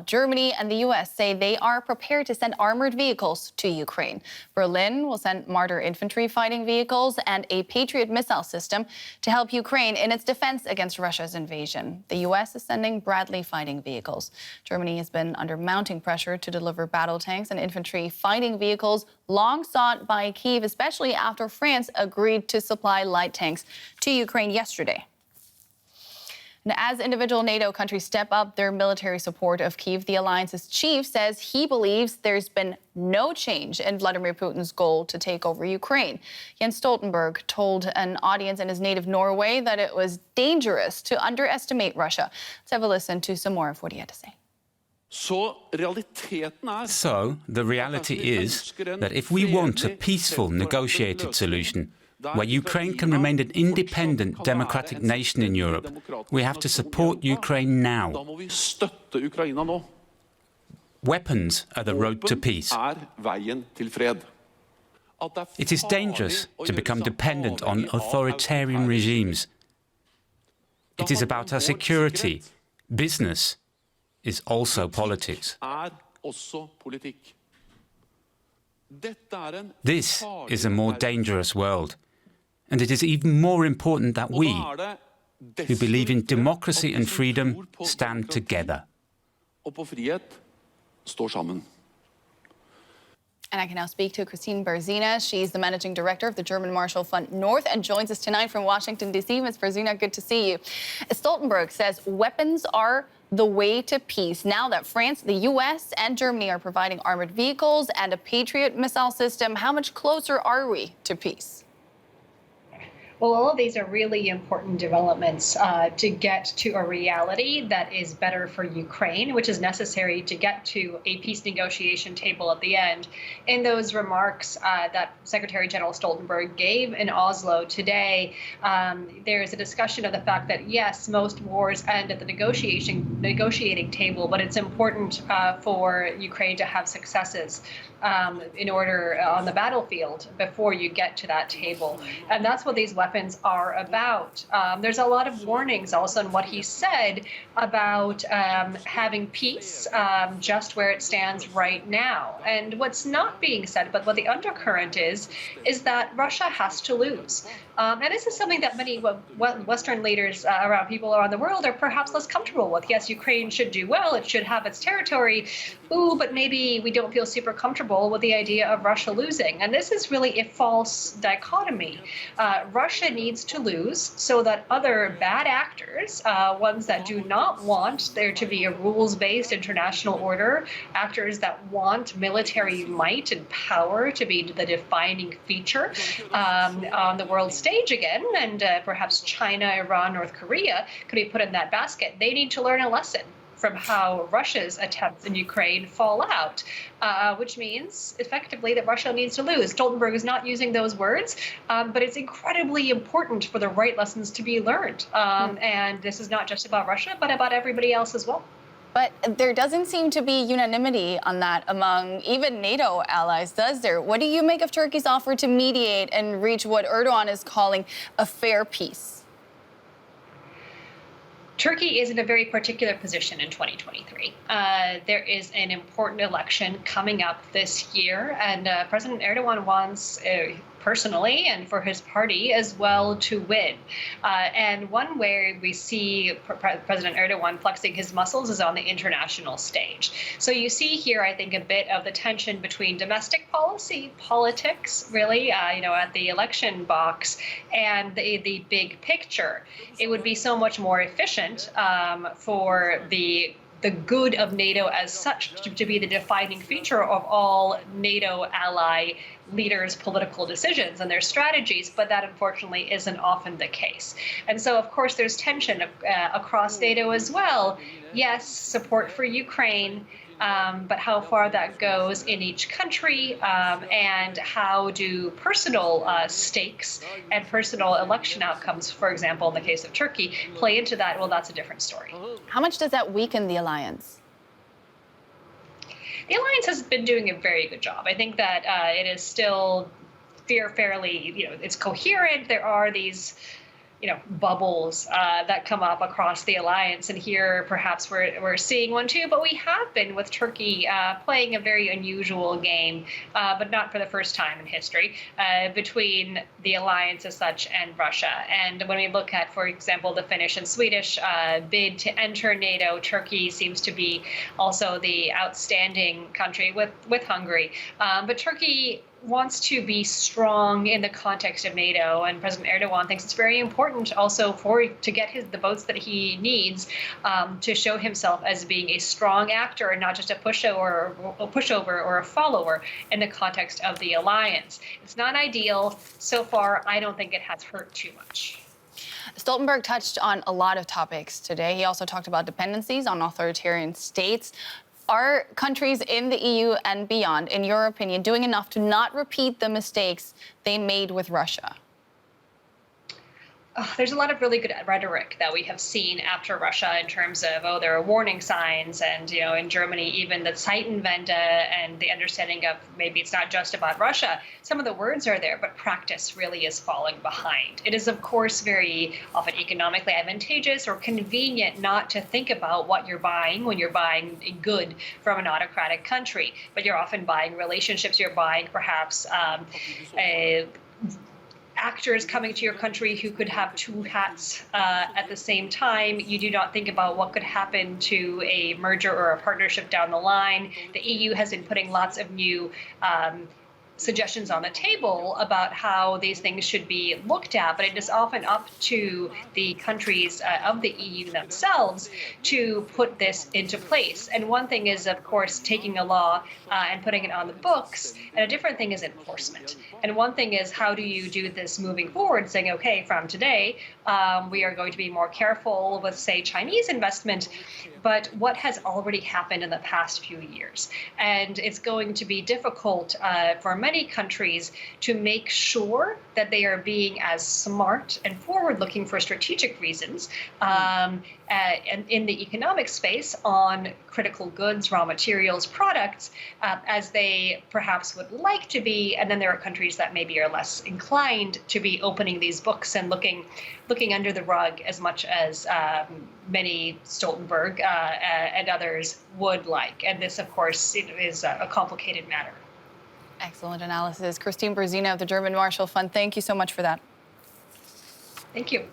Germany and the U.S. say they are prepared to send armored vehicles to Ukraine. Berlin will send Marder Infantry Fighting Vehicles and a Patriot missile system to help Ukraine in its defense against Russia's invasion. The U.S. is sending Bradley Fighting Vehicles. Germany has been under mounting pressure to deliver battle tanks and infantry fighting vehicles long sought by Kyiv, especially after France agreed to supply light tanks to Ukraine yesterday. And as individual NATO countries step up their military support of Kyiv, the alliance's chief says he believes there's been no change in Vladimir Putin's goal to take over Ukraine. Jens Stoltenberg told an audience in his native Norway that it was dangerous to underestimate Russia. Let's have a listen to some more of what he had to say. So, the reality is that if we want a peaceful, negotiated solution, where Ukraine can remain an independent, democratic nation in Europe, we have to support Ukraine now. Weapons are the road to peace. It is dangerous to become dependent on authoritarian regimes. It is about our security. Business is also politics. This is a more dangerous world. And it is even more important that we, who believe in democracy and freedom, stand together. And I can now speak to Christine Berzina. She's the managing director of the German Marshall Fund North and joins us tonight from Washington, D.C. Ms. Berzina, good to see you. Stoltenberg says weapons are the way to peace. Now that France, the U.S. and Germany are providing armored vehicles and a Patriot missile system, how much closer are we to peace? Well, all of these are really important developments to get to a reality that is better for Ukraine, which is necessary to get to a peace negotiation table at the end. In those remarks that Secretary General Stoltenberg gave in Oslo today, there is a discussion of the fact that, yes, most wars end at the negotiating table, but it's important for Ukraine to have successes in order on the battlefield before you get to that table. And that's what these weapons are about. There's a lot of warnings also in what he said about having peace just where it stands right now. And what's not being said, but what the undercurrent is that Russia has to lose. And this is something that many Western leaders around people around the world are perhaps less comfortable with. Yes, Ukraine should do well. It should have its territory. Ooh, but maybe we don't feel super comfortable with the idea of Russia losing. And this is really a false dichotomy. Russia needs to lose so that other bad actors, ones that do not want there to be a rules-based international order, actors that want military might and power to be the defining feature on the world stage again, and perhaps China, Iran, North Korea could be put in that basket. They need to learn a lesson from how Russia's attempts in Ukraine fall out, which means effectively that Russia needs to lose. Stoltenberg is not using those words, but it's incredibly important for the right lessons to be learned. And this is not just about Russia, but about everybody else as well. But there doesn't seem to be unanimity on that among even NATO allies, does there? What do you make of Turkey's offer to mediate and reach what Erdogan is calling a fair peace? Turkey is in a very particular position in 2023. There is an important election coming up this year, and President Erdogan wants personally and for his party as well to win. And one way we see President Erdogan flexing his muscles is on the international stage. So you see here, I think, a bit of the tension between domestic politics, really, at the election box, and the big picture. It would be so much more efficient for the good of NATO as such to be the defining feature of all NATO ally leaders' political decisions and their strategies, but that unfortunately isn't often the case. And so, of course, there's tension across NATO as well. Yes, support for Ukraine, but how far that goes in each country, and how do personal stakes and personal election outcomes, for example, in the case of Turkey, play into that? Well, that's a different story. How much does that weaken the alliance? The alliance has been doing a very good job. I think that it is still fairly, it's coherent. There are these bubbles that come up across the alliance. And here, perhaps we're seeing one too. But we have been with Turkey playing a very unusual game, but not for the first time in history, between the alliance as such and Russia. And when we look at, for example, the Finnish and Swedish bid to enter NATO, Turkey seems to be also the outstanding country with Hungary. But Turkey wants to be strong in the context of NATO, and President Erdogan thinks it's very important also to get the votes that he needs to show himself as being a strong actor and not just a pushover or a follower in the context of the alliance. It's not ideal. So far, I don't think it has hurt too much. Stoltenberg touched on a lot of topics today. He also talked about dependencies on authoritarian states. Are countries in the EU and beyond, in your opinion, doing enough to not repeat the mistakes they made with Russia? There's a lot of really good rhetoric that we have seen after Russia in terms of, there are warning signs. And, in Germany, even the Zeitenwende and the understanding of maybe it's not just about Russia. Some of the words are there, but practice really is falling behind. It is, of course, very often economically advantageous or convenient not to think about what you're buying when you're buying a good from an autocratic country. But you're often buying relationships. You're buying perhaps actors coming to your country who could have two hats at the same time. You do not think about what could happen to a merger or a partnership down the line. The EU has been putting lots of new suggestions on the table about how these things should be looked at, but it is often up to the countries of the EU themselves to put this into place. And one thing is, of course, taking a law and putting it on the books, and a different thing is enforcement. And one thing is, how do you do this moving forward, saying, okay, from today, we are going to be more careful with, say, Chinese investment, but what has already happened in the past few years? And it's going to be difficult for many countries to make sure that they are being as smart and forward-looking for strategic reasons and in the economic space on critical goods, raw materials, products, as they perhaps would like to be. And then there are countries that maybe are less inclined to be opening these books and looking under the rug as much as many Stoltenberg and others would like. And this, of course, is a complicated matter. Excellent analysis. Christine Berzina of the German Marshall Fund, thank you so much for that. Thank you.